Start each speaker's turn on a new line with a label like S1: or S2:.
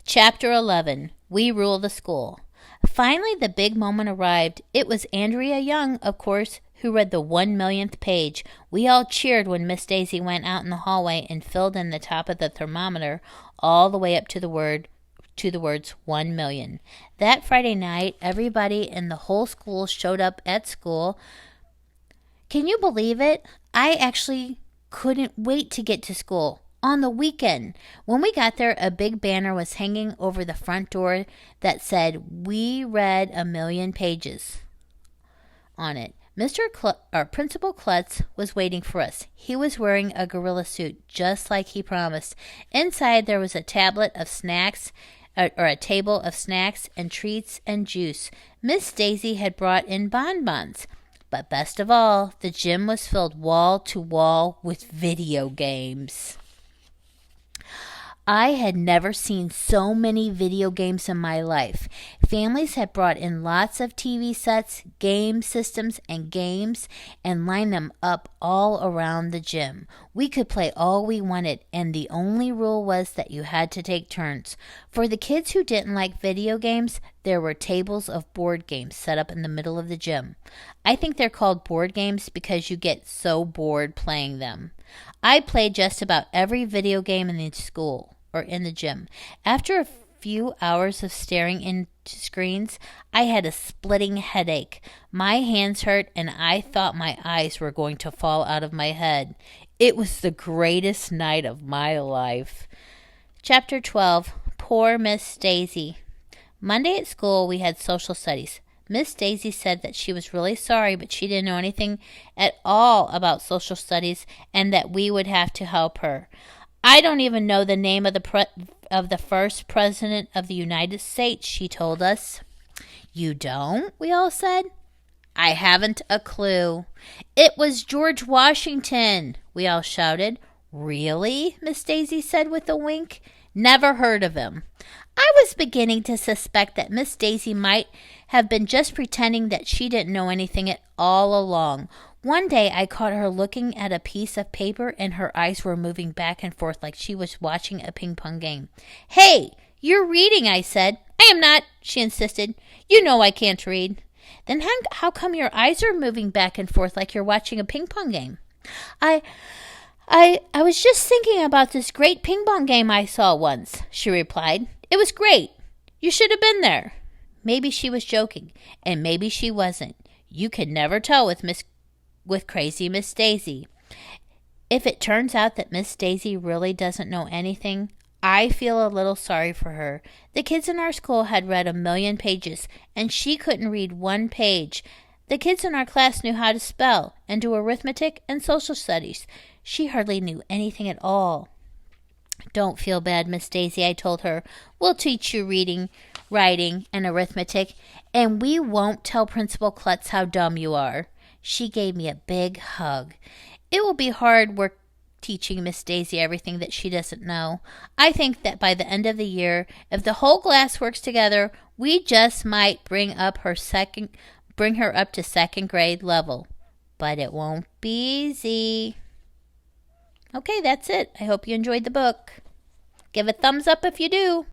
S1: Chapter 11. We Rule the School. Finally, the big moment arrived. It was Andrea Young, of course, who read the 1,000,000th page. We all cheered when Miss Daisy went out in the hallway and filled in the top of the thermometer all the way up to the words 1,000,000. That Friday night, everybody in the whole school showed up at school. Can you believe it? I actually couldn't wait to get to school. On the weekend. When we got there, a big banner was hanging over the front door that said, "We read 1,000,000 pages" on it. Principal Klutz was waiting for us. He was wearing a gorilla suit, just like he promised. Inside, there was a table of snacks and treats and juice. Miss Daisy had brought in bonbons. But best of all, the gym was filled wall to wall with video games. I had never seen so many video games in my life. Families had brought in lots of TV sets, game systems, and games and lined them up all around the gym. We could play all we wanted, and the only rule was that you had to take turns. For the kids who didn't like video games, there were tables of board games set up in the middle of the gym. I think they're called board games because you get so bored playing them. I played just about every video game in the school. Or in the gym. After a few hours of staring into screens, I had a splitting headache. My hands hurt, and I thought my eyes were going to fall out of my head. It was the greatest night of my life. Chapter 12. Poor Miss Daisy. Monday at school, we had social studies. Miss Daisy said that she was really sorry, but she didn't know anything at all about social studies and that we would have to help her. I don't even know the name of the first president of the United States, she told us. You don't? We all said. I haven't a clue. It was George Washington, we all shouted. Really? Miss Daisy said with a wink. Never heard of him. I was beginning to suspect that Miss Daisy might have been just pretending that she didn't know anything at all along. One day I caught her looking at a piece of paper and her eyes were moving back and forth like she was watching a ping pong game. Hey, you're reading, I said. I am not, she insisted. You know I can't read. Then how come your eyes are moving back and forth like you're watching a ping pong game? I was just thinking about this great ping pong game I saw once, she replied. It was great. You should have been there. Maybe she was joking, and maybe she wasn't. You can never tell with crazy Miss Daisy. If it turns out that Miss Daisy really doesn't know anything, I feel a little sorry for her. The kids in our school had read 1,000,000 pages, and she couldn't read one page. The kids in our class knew how to spell and do arithmetic and social studies. She hardly knew anything at all. Don't feel bad, Miss Daisy, I told her. We'll teach you reading, writing, and arithmetic, and we won't tell Principal Klutz how dumb you are. She gave me a big hug. It will be hard work teaching Miss Daisy everything that she doesn't know. I think that by the end of the year, if the whole class works together, we just might bring her up to second grade level. But it won't be easy. Okay, that's it. I hope you enjoyed the book. Give a thumbs up if you do.